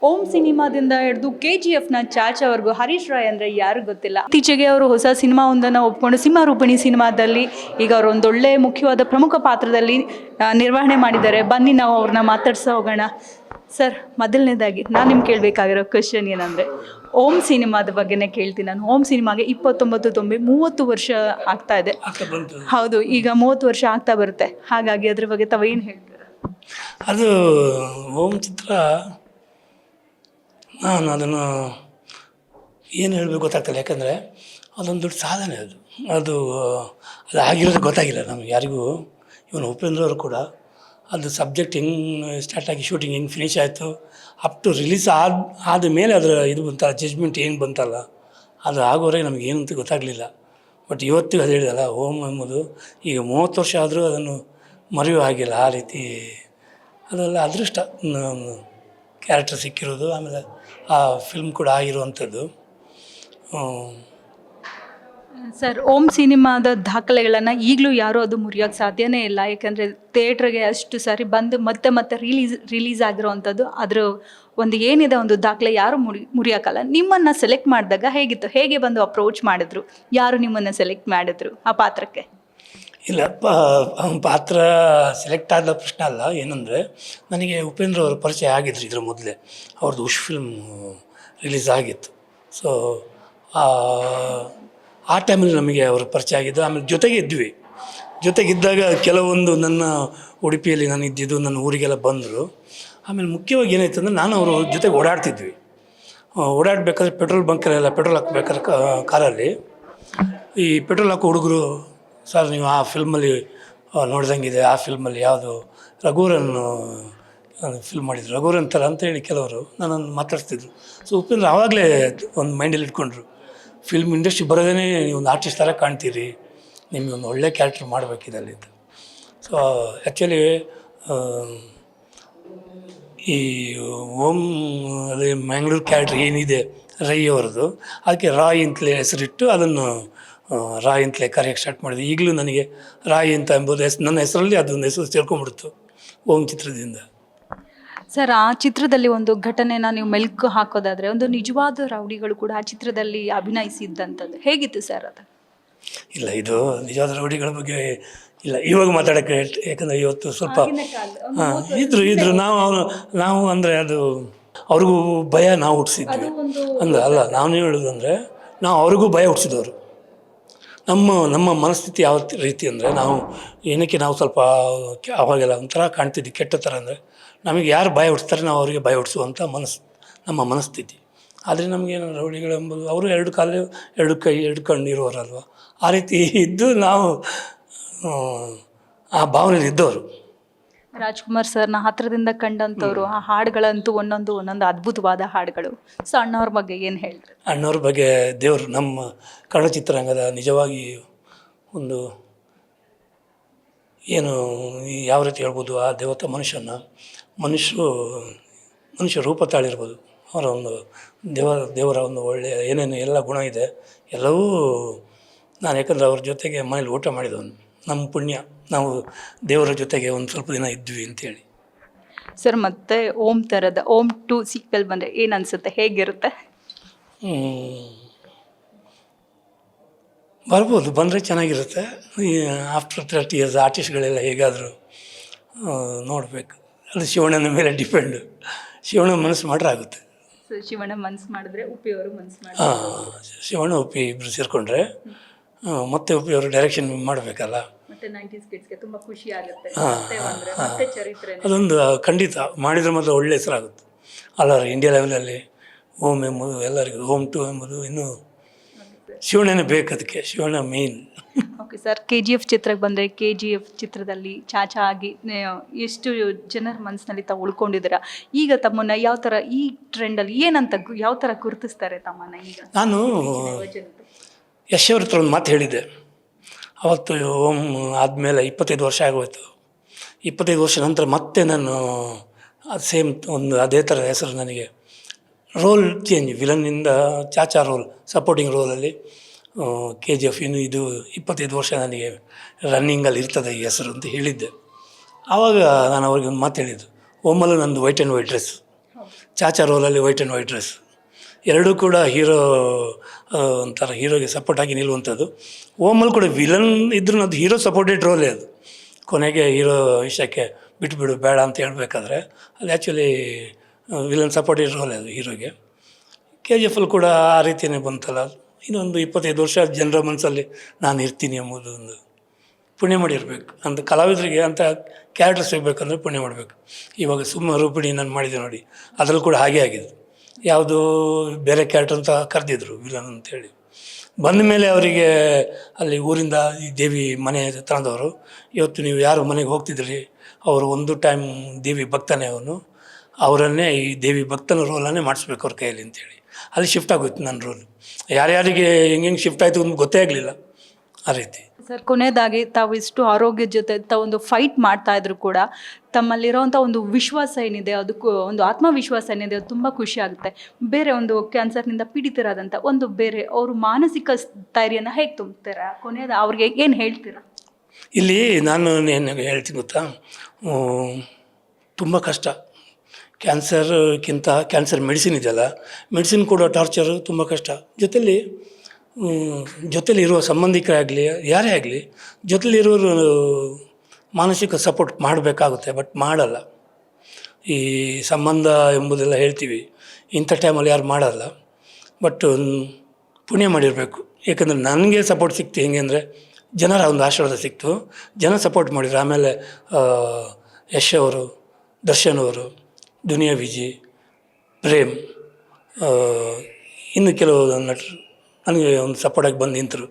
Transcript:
ಓಂ ಸಿನಿಮಾದಿಂದ ಹಿಡಿದು KGFನ ಚಾಚಾವರೆಗೂ ಹರೀಶ್ ರಾಯ್ ಅಂದರೆ ಯಾರು ಗೊತ್ತಿಲ್ಲ. ಇತ್ತೀಚೆಗೆ ಅವರು ಹೊಸ ಸಿನಿಮಾವೊಂದನ್ನು ಒಪ್ಕೊಂಡು ಸಿಂಹರೂಪಿಣಿ ಸಿನಿಮಾದಲ್ಲಿ ಈಗ ಅವರು ಒಂದೊಳ್ಳೆ ಮುಖ್ಯವಾದ ಪ್ರಮುಖ ಪಾತ್ರದಲ್ಲಿ ನಿರ್ವಹಣೆ ಮಾಡಿದ್ದಾರೆ. ಬನ್ನಿ ನಾವು ಅವ್ರನ್ನ ಮಾತಾಡ್ಸ ಹೋಗೋಣ. ಸರ್, ಮೊದಲನೇದಾಗಿ ನಾನು ನಿಮ್ಗೆ ಕೇಳಬೇಕಾಗಿರೋ ಕ್ವೆಶನ್ ಏನಂದರೆ, ಓಂ ಸಿನಿಮಾದ ಬಗ್ಗೆನೇ ಕೇಳ್ತೀನಿ ನಾನು. ಓಂ ಸಿನಿಮಾಗೆ 29 ತುಂಬಿ 30 ವರ್ಷ ಆಗ್ತಾ ಇದೆ. ಹೌದು, ಈಗ 30 ವರ್ಷ ಆಗ್ತಾ ಬರುತ್ತೆ. ಹಾಗಾಗಿ ಅದ್ರ ಬಗ್ಗೆ ತಾವು ಏನು ಹೇಳ್ತೀರಾ? ಅದು ಓಂ ಚಿತ್ರ ನಾನು ಅದನ್ನು ಏನು ಹೇಳಬೇಕು ಗೊತ್ತಾಗ್ತಿಲ್ಲ. ಯಾಕಂದರೆ ಅದೊಂದು ದೊಡ್ಡ ಸಾಧನೆ. ಅದು ಆಗಿರೋದು ಗೊತ್ತಾಗಿಲ್ಲ ನಮಗೆ ಯಾರಿಗೂ. ಇವನು ಉಪೇಂದ್ರ ಅವರು ಕೂಡ ಅದು ಸಬ್ಜೆಕ್ಟ್ ಹೆಂಗೆ ಸ್ಟಾರ್ಟ್ ಆಗಿ ಶೂಟಿಂಗ್ ಹೆಂಗೆ ಫಿನಿಶ್ ಆಯಿತು ಅಪ್ ಟು ರಿಲೀಸ್ ಆದ ಮೇಲೆ ಅದರ ಇದು ಬಂತಲ್ಲ, ಜಡ್ಜ್ಮೆಂಟ್ ಏನು ಬಂತಲ್ಲ, ಅದು ಆಗೋವರೆಗೆ ನಮಗೆ ಏನಂತ ಗೊತ್ತಾಗಲಿಲ್ಲ. ಬಟ್ ಇವತ್ತಿಗೆ ಅದು ಹೇಳಿದಲ್ಲ, ಓಂ ಎಂಬುದು ಈಗ 30 ವರ್ಷ ಆದರೂ ಅದನ್ನು ಮರೆಯೋ ಆಗಿಲ್ಲ. ಆ ರೀತಿ ಅದೆಲ್ಲ ಅದೃಷ್ಟ, ಕ್ಯಾರೆಕ್ಟರ್ ಸಿಕ್ಕಿರೋದು, ಆಮೇಲೆ ಆ ಫಿಲ್ಮ್ ಕೂಡ ಆಗಿರುವಂಥದ್ದು. ಸರ್, ಓಂ ಸಿನಿಮಾದ ದಾಖಲೆಗಳನ್ನು ಈಗಲೂ ಯಾರೂ ಅದು ಮುರಿಯೋಕ್ಕೆ ಸಾಧ್ಯನೇ ಇಲ್ಲ. ಯಾಕಂದರೆ ಥಿಯೇಟ್ರಿಗೆ ಅಷ್ಟು ಸಾರಿ ಬಂದು ಮತ್ತೆ ರಿಲೀಸ್ ಆಗಿರೋವಂಥದ್ದು. ಅದರ ಒಂದು ಏನಿದೆ ಒಂದು ದಾಖಲೆ ಯಾರು ಮುರಿಯೋಕ್ಕಲ್ಲ. ನಿಮ್ಮನ್ನು ಸೆಲೆಕ್ಟ್ ಮಾಡಿದಾಗ ಹೇಗಿತ್ತು? ಹೇಗೆ ಬಂದು ಅಪ್ರೋಚ್ ಮಾಡಿದ್ರು? ಯಾರು ನಿಮ್ಮನ್ನು ಸೆಲೆಕ್ಟ್ ಮಾಡಿದ್ರು ಆ ಪಾತ್ರಕ್ಕೆ? ಇಲ್ಲ, ಪಾತ್ರ ಸೆಲೆಕ್ಟ್ ಆದ ಪ್ರಶ್ನೆ ಅಲ್ಲ. ಏನಂದರೆ, ನನಗೆ ಉಪೇಂದ್ರ ಅವರು ಪರಿಚಯ ಆಗಿದ್ರು ಇದ್ರ ಮೊದಲೇ. ಅವ್ರದ್ದು ಉಷ್ ಫಿಲ್ಮ್ ರಿಲೀಸ್ ಆಗಿತ್ತು. ಸೊ ಆ ಟೈಮಲ್ಲಿ ನಮಗೆ ಅವರು ಪರಿಚಯ ಆಗಿದ್ದು. ಆಮೇಲೆ ಜೊತೆಗಿದ್ದಾಗ ಕೆಲವೊಂದು ನನ್ನ ಉಡುಪಿಯಲ್ಲಿ ನಾನು ಇದ್ದಿದ್ದು, ನನ್ನ ಊರಿಗೆಲ್ಲ ಬಂದರು. ಆಮೇಲೆ ಮುಖ್ಯವಾಗಿ ಏನಾಯ್ತು ಅಂದರೆ, ನಾನು ಅವರು ಜೊತೆಗೆ ಓಡಾಡ್ತಿದ್ವಿ. ಓಡಾಡಬೇಕಾದ್ರೆ ಪೆಟ್ರೋಲ್ ಬಂಕಲ್ಲೆಲ್ಲ ಪೆಟ್ರೋಲ್ ಹಾಕ್ಬೇಕಾದ್ರೆ ಕಾರಲ್ಲಿ ಈ ಪೆಟ್ರೋಲ್ ಹಾಕೋ ಹುಡುಗರು, ಸರ್ ನೀವು ಆ ಫಿಲ್ಮಲ್ಲಿ ನೋಡ್ದಂಗಿದೆ, ಆ ಫಿಲ್ಮಲ್ಲಿ ಯಾವುದು ರಘುವರನ್ ಫಿಲ್ಮ್ ಮಾಡಿದ್ರು, ರಘುವರನ್ ಥರ ಅಂತೇಳಿ ಕೆಲವರು ನನ್ನನ್ನು ಮಾತಾಡ್ತಿದ್ರು. ಸೊ ಉಪೇಂದ್ರ ಆವಾಗಲೇ ಒಂದು ಮೈಂಡಲ್ಲಿ ಇಟ್ಕೊಂಡ್ರು, ಫಿಲ್ಮ್ ಇಂಡಸ್ಟ್ರಿ ಬರೋದೇ ನೀವು ಒಂದು ಆರ್ಟಿಸ್ಟ್ ಥರ ಕಾಣ್ತೀರಿ, ನಿಮಗೆ ಒಂದು ಒಳ್ಳೆ ಕ್ಯಾರೆಕ್ಟರ್ ಮಾಡಬೇಕಿದಲ್ಲಿ ಅಂತ. ಸೊ ಆ್ಯಕ್ಚುಲಿ ಈ ಓಂ ಅದೇ ಮ್ಯಾಂಗ್ಳೂರು ಕ್ಯಾರೆಕ್ಟರ್ ಏನಿದೆ ರೈ ಅವರದು, ಅದಕ್ಕೆ ರಾಯ್ ಅಂತಲೇ ಹೆಸರಿಟ್ಟು ಅದನ್ನು ರಾಯ್ ಅಂತಲೇ ಕರೆಯೋಕ್ಕೆ ಸ್ಟಾರ್ಟ್ ಮಾಡಿದೆ. ಈಗಲೂ ನನಗೆ ರಾಯ್ ಅಂತ ಎಂಬುದು ನನ್ನ ಹೆಸರಲ್ಲಿ ಅದೊಂದು ಹೆಸರು ಸೇರ್ಕೊಂಡ್ಬಿಡ್ತು ಓಂ ಚಿತ್ರದಿಂದ. ಸರ್, ಆ ಚಿತ್ರದಲ್ಲಿ ಒಂದು ಘಟನೆನ ನೀವು ಮೆಲುಕು ಹಾಕೋದಾದರೆ, ಒಂದು ನಿಜವಾದ ರೌಡಿಗಳು ಕೂಡ ಆ ಚಿತ್ರದಲ್ಲಿ ಅಭಿನಯಿಸಿದ್ದಂಥದ್ದು ಹೇಗಿತ್ತು ಸರ್ ಅದು? ಇಲ್ಲ, ಇದು ನಿಜವಾದ ರೌಡಿಗಳ ಬಗ್ಗೆ ಇಲ್ಲ ಇವಾಗ ಮಾತಾಡೋಕ್ಕೆ. ಯಾಕಂದರೆ ಇವತ್ತು ಸ್ವಲ್ಪ ಇದ್ರು ನಾವು ಅಂದರೆ ಅದು ಅವ್ರಿಗೂ ಭಯ ನಾವು ಹುಟ್ಟಿಸಿದ್ವಿ ಅಲ್ಲ. ನಾನು ಹೇಳೋದಂದರೆ, ನಾವು ಅವ್ರಿಗೂ ಭಯ ಹುಟ್ಟಿಸಿದವರು. ನಮ್ಮ ಮನಸ್ಥಿತಿ ಯಾವ ರೀತಿ ಅಂದರೆ, ಏನಕ್ಕೆ ನಾವು ಸ್ವಲ್ಪ ಅವಾಗೆಲ್ಲ ಒಂಥರ ಕಾಣ್ತಿದ್ವಿ ಕೆಟ್ಟ ಥರ. ಅಂದರೆ ನಮಗೆ ಯಾರು ಭಯ ಹುಟ್ಟಿಸ್ತಾರೆ ನಾವು ಅವರಿಗೆ ಭಯ ಹುಟ್ಟಿಸುವಂಥ ನಮ್ಮ ಮನಸ್ಥಿತಿ. ಆದರೆ ನಮಗೇನು ರೌಡಿಗಳೆಂಬುದು, ಅವರು 2 ಕಾಲು 2 ಕೈ 2 ಕಣ್ಣು ಇರೋರಲ್ವ, ಆ ರೀತಿ ಇದ್ದು ನಾವು ಆ ಭಾವನೆಯಲ್ಲಿ ಇದ್ದವರು. ರಾಜ್ಕುಮಾರ್ ಸರ್ನ ಹತ್ರದಿಂದ ಕಂಡಂಥವ್ರು, ಆ ಹಾಡುಗಳಂತೂ ಒಂದೊಂದು ಅದ್ಭುತವಾದ ಹಾಡುಗಳು. ಸೊ ಅಣ್ಣವ್ರ ಬಗ್ಗೆ ಏನು ಹೇಳ್ತಾರೆ? ಅಣ್ಣವ್ರ ಬಗ್ಗೆ ದೇವರು, ನಮ್ಮ ಕನ್ನಡ ಚಿತ್ರರಂಗದ ನಿಜವಾಗಿ ಒಂದು ಏನು ಯಾವ ರೀತಿ ಹೇಳ್ಬೋದು, ಆ ದೇವತೆ ಮನುಷ್ಯ ರೂಪ ತಾಳಿರ್ಬೋದು. ಅವರ ಒಂದು ದೇವರ ಒಂದು ಒಳ್ಳೆಯ ಏನೇನು ಎಲ್ಲ ಗುಣ ಇದೆ ಎಲ್ಲವೂ ನಾನು, ಯಾಕಂದರೆ ಅವ್ರ ಜೊತೆಗೆ ಮನೇಲಿ ಊಟ ಮಾಡಿದವನು. ನಮ್ಮ ಪುಣ್ಯ, ನಾವು ದೇವರ ಜೊತೆಗೆ ಒಂದು ಸ್ವಲ್ಪ ದಿನ ಇದ್ವಿ ಅಂತೇಳಿ. ಸರ್, ಮತ್ತೆ ಓಂ ಥರದ ಓಂ 2 ಸೀಕ್ವೆಲ್ ಬಂದರೆ ಏನು ಅನಿಸುತ್ತೆ? ಹೇಗಿರುತ್ತೆ? ಬರ್ಬೋದು, ಬಂದರೆ ಚೆನ್ನಾಗಿರುತ್ತೆ. ಆಫ್ಟರ್ 30 ಇಯರ್ಸ್ ಆರ್ಟಿಸ್ಟ್ಗಳೆಲ್ಲ ಹೇಗಾದರೂ ನೋಡಬೇಕು. ಅದು ಶಿವಣ್ಣನ ಮೇಲೆ ಡಿಪೆಂಡು. ಶಿವಣ್ಣ ಮನಸ್ಸು ಮಾಡ್ರೆ ಆಗುತ್ತೆ. ಶಿವಣ್ಣ ಮನಸ್ಸು ಮಾಡಿದ್ರೆ ಉಪ್ಪಿ ಅವರು ಮನಸ್ಸು ಮಾಡಿ, ಶಿವಣ್ಣ ಉಪ್ಪಿ ಇಬ್ಬರು ಸೇರಿಕೊಂಡ್ರೆ ಮತ್ತೆ ಉಪ್ಪಿ ಅವರು ಡೈರೆಕ್ಷನ್ ಮಾಡಬೇಕಲ್ಲ. ಮತ್ತೆ 90s ಕಿಡ್ಸ್ಗೆ ತುಂಬ ಖುಷಿ ಆಗುತ್ತೆ. ಅದೊಂದು ಖಂಡಿತ ಮಾಡಿದ್ರೆ ಮಾತ್ರ ಒಳ್ಳೆ ಹೆಸರಾಗುತ್ತೆ ಅಲ್ಲ. ಇಂಡಿಯಾ ಲೆವೆಲಲ್ಲಿ ಓಂ ಎಂಬುದು ಎಲ್ಲರಿಗೂ, ಓಂ 2 ಎಂಬುದು ಇನ್ನೂ ಶಿವಣ್ಣನೇ ಬೇಕು. ಅದಕ್ಕೆ Shivanna main. Okay sir, KGF ಚಿತ್ರಕ್ಕೆ ಬಂದರೆ, KGF ಚಿತ್ರದಲ್ಲಿ ಚಾಚಾ ಆಗಿ ಎಷ್ಟು ಜನರ ಮನಸ್ಸಿನಲ್ಲಿ ತಾವು ಉಳ್ಕೊಂಡಿದ್ದೀರಾ? ಈಗ ತಮ್ಮನ್ನು ಯಾವ ಥರ ಈ ಟ್ರೆಂಡಲ್ಲಿ ಏನಂತ ಯಾವ ಥರ ಗುರುತಿಸ್ತಾರೆ ತಮ್ಮನ್ನು ಈಗ? ನಾನು ಯಶ್ ಅವ್ರ ಹತ್ರ ಒಂದು ಮಾತು ಹೇಳಿದ್ದೆ ಅವತ್ತು. ಓಂ ಆದಮೇಲೆ 25 ವರ್ಷ ಆಗೋಯ್ತು. 25 ವರ್ಷ ನಂತರ ಮತ್ತೆ ನಾನು ಸೇಮ್ ಒಂದು ಅದೇ ಥರದ ಹೆಸರು, ನನಗೆ ರೋಲ್ ಚೇಂಜ್, ವಿಲನ್ನಿಂದ ಚಾಚಾ ರೋಲ್, ಸಪೋರ್ಟಿಂಗ್ ರೋಲಲ್ಲಿ KGF. ಇನ್ನು ಇದು 25 ವರ್ಷ ನನಗೆ ರನ್ನಿಂಗಲ್ಲಿ ಇರ್ತದೆ ಈ ಹೆಸರು ಅಂತ ಹೇಳಿದ್ದೆ. ಆವಾಗ ನಾನು ಅವ್ರಿಗೆ ಒಂದು ಮಾತು ಹೇಳಿದ್ದು, ಓಮಲ್ಲೂ ನಂದು ವೈಟ್ ಆ್ಯಂಡ್ ವೈಟ್ ಡ್ರೆಸ್, ಚಾಚಾ ರೋಲಲ್ಲಿ ವೈಟ್ ಆ್ಯಂಡ್ ವೈಟ್ ಡ್ರೆಸ್, ಎರಡೂ ಕೂಡ ಹೀರೋ ಒಂಥರ ಹೀರೋಗೆ ಸಪೋರ್ಟಾಗಿ ನಿಲ್ಲುವಂಥದ್ದು. ಓಮಲ್ಲಿ ಕೂಡ ವಿಲನ್ ಇದ್ರೂ ಅದು ಹೀರೋ ಸಪೋರ್ಟೆಡ್ ರೋಲೇ ಅದು. ಕೊನೆಗೆ ಹೀರೋ ವಿಷಯಕ್ಕೆ ಬಿಟ್ಬಿಡು ಬೇಡ ಅಂತ ಹೇಳಬೇಕಾದ್ರೆ ಅದು ಆ್ಯಕ್ಚುಲಿ ವಿಲನ್ ಸಪೋರ್ಟೆಡ್ ರೋಲ್ ಅದು ಹೀರೋಗೆ. KGF ಕೂಡ ಆ ರೀತಿಯೇ ಬಂತಲ್ಲ. ಇನ್ನೊಂದು 25 ವರ್ಷ ಜನರ ಮನಸ್ಸಲ್ಲಿ ನಾನು ಇರ್ತೀನಿ ಎಂಬುದು ಒಂದು ಪುಣ್ಯ ಮಾಡಿರಬೇಕು. ಅಂತ ಕಲಾವಿದರಿಗೆ ಅಂಥ ಕ್ಯಾರೆಕ್ಟರ್ ಸಿಗಬೇಕಂದ್ರೆ ಪುಣ್ಯ ಮಾಡಬೇಕು. ಇವಾಗ ಸುಮ್ಮ ರೂಪಿಣಿ ನಾನು ಮಾಡಿದೆ ನೋಡಿ, ಅದರಲ್ಲೂ ಕೂಡ ಹಾಗೆ ಆಗಿದೆ. ಯಾವುದೋ ಬೇರೆ ಕ್ಯಾರೆಕ್ಟರ್ ಅಂತ ಕರೆದಿದ್ರು ವಿಲನ್ ಅಂತೇಳಿ. ಬಂದ ಮೇಲೆ ಅವರಿಗೆ ಅಲ್ಲಿ ಊರಿಂದ ಈ ದೇವಿ ಮನೆ ತಂದವರು, ಇವತ್ತು ನೀವು ಯಾರು ಮನೆಗೆ ಹೋಗ್ತಿದ್ರಿ, ಅವರು ಒಂದು ಟೈಮ್ ದೇವಿ ಭಕ್ತನೇ, ಅವನು ಅವರನ್ನೇ ಈ ದೇವಿ ಭಕ್ತನ ರೋಲನ್ನೇ ಮಾಡಿಸ್ಬೇಕು ಅವ್ರ ಕೈಯಲ್ಲಿ ಅಂತೇಳಿ ಅಲ್ಲಿ ಶಿಫ್ಟ್ ಆಗೋಯ್ತು ನನ್ನ ರೋಲ್. ಯಾರ್ಯಾರಿಗೆ ಹೆಂಗೆ ಶಿಫ್ಟ್ ಆಯಿತು ಅಂತ ಗೊತ್ತೇ ಆಗಲಿಲ್ಲ ಆ ರೀತಿ. ಸರ್, ಕೊನೆಯದಾಗಿ ತಾವು ಇಷ್ಟು ಆರೋಗ್ಯದ ಜೊತೆ ತಾವೊಂದು ಫೈಟ್ ಮಾಡ್ತಾ ಇದ್ರು ಕೂಡ ತಮ್ಮಲ್ಲಿರೋವಂಥ ಒಂದು ವಿಶ್ವಾಸ ಏನಿದೆ, ಅದಕ್ಕೂ ಒಂದು ಆತ್ಮವಿಶ್ವಾಸ ಏನಿದೆ, ಅದು ತುಂಬ ಖುಷಿ ಆಗುತ್ತೆ. ಬೇರೆ ಒಂದು ಕ್ಯಾನ್ಸರ್ನಿಂದ ಪೀಡಿತರಾದಂಥ ಒಂದು ಬೇರೆ ಅವರು ಮಾನಸಿಕ ಸ್ಥೈರ್ಯನ ಹೇಗೆ ತುಂಬ್ತೀರಾ? ಕೊನೆಯದ ಅವ್ರಿಗೆ ಏನು ಹೇಳ್ತೀರಾ? ಇಲ್ಲಿ ನಾನು ಏನು ಹೇಳ್ತೀನಿ ಗೊತ್ತಾ, ತುಂಬ ಕಷ್ಟ. ಕ್ಯಾನ್ಸರ್ಗಿಂತ ಕ್ಯಾನ್ಸರ್ ಮೆಡಿಸಿನ್ ಇದೆಯಲ್ಲ, ಮೆಡಿಸಿನ್ ಕೂಡ ಟಾರ್ಚರು ತುಂಬ ಕಷ್ಟ. ಜೊತೆಲಿ ಇರುವ ಸಂಬಂಧಿಕರಾಗಲಿ ಯಾರೇ ಆಗಲಿ, ಜೊತೆಲಿರೋರು ಮಾನಸಿಕ ಸಪೋರ್ಟ್ ಮಾಡಬೇಕಾಗುತ್ತೆ, ಬಟ್ ಮಾಡಲ್ಲ. ಈ ಸಂಬಂಧ ಎಂಬುದೆಲ್ಲ ಹೇಳ್ತೀವಿ, ಇಂಥ ಟೈಮಲ್ಲಿ ಯಾರು ಮಾಡಲ್ಲ. ಬಟ್ ಪುಣ್ಯ ಮಾಡಿರಬೇಕು. ಏಕೆಂದರೆ ನನಗೆ ಸಪೋರ್ಟ್ ಸಿಕ್ತು ಹೆಂಗೆ ಅಂದರೆ, ಜನರ ಒಂದು ಆಶೀರ್ವಾದ ಸಿಕ್ತು, ಜನ ಸಪೋರ್ಟ್ ಮಾಡಿದ್ರು. ಆಮೇಲೆ ಯಶ್ ಅವರು, ದರ್ಶನ್ ಅವರು, ದುನಿಯಾ ವಿಜಿ, ಪ್ರೇಮ್, ಇನ್ನು ಕೆಲವು ನಟರು ನನಗೆ ಒಂದು ಸಪೋರ್ಟಾಗಿ ಬಂದು ನಿಂತರು.